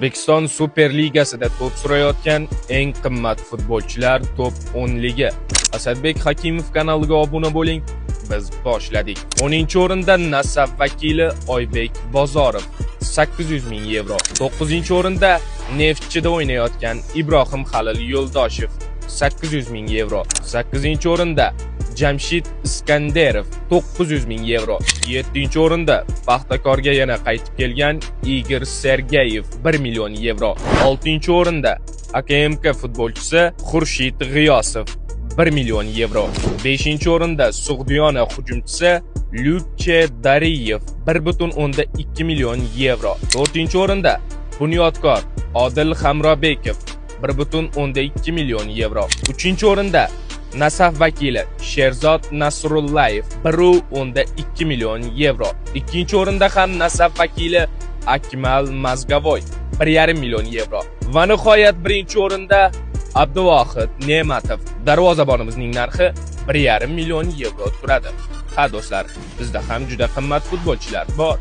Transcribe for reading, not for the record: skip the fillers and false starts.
O'zbekiston Superligasida to'p surayotgan eng qimmat futbolchilar top 10 ligi. Asadbek Hakimov kanaliga obuna bo'ling. Biz boshladik. 10-o'rinda Nasaf vakili Oybek Bozorov 800 ming yevro. 9-o'rinda Neftchida o'ynayotgan Ibrohim Halil Yo'ldoshev 800 ming yevro. 8-o'rinda Jamshid Iskanderov 900 ming yevro. 7-o'rinda Paxtakorga yana qaytib kelgan Igor Sergeyev 1 million yevro. 6-o'rinda AKMK futbolchisi Xurshid G'iyosov 1 million yevro. 5-o'rinda Sug'diyona hujumchisi Lyuche Dariyev 1.2 million yevro. 4-o'rinda Bunyodkor Odil Hamrobekov 1.2 million yevro. 3-o'rinda Nasaf vakili Sherzod Nasrullayev 1.2 million yevro. 2-o'rinda ham Nasaf vakili Akmal Mazgavoy 1.5 million yevro. Va nihoyat 1-o'rinda Abduvohid Ne'matov darvozabonimizning narxi 1.5 million yevro turadi. Ha do'stlar, bizda ham juda qimmat futbolchilar bor.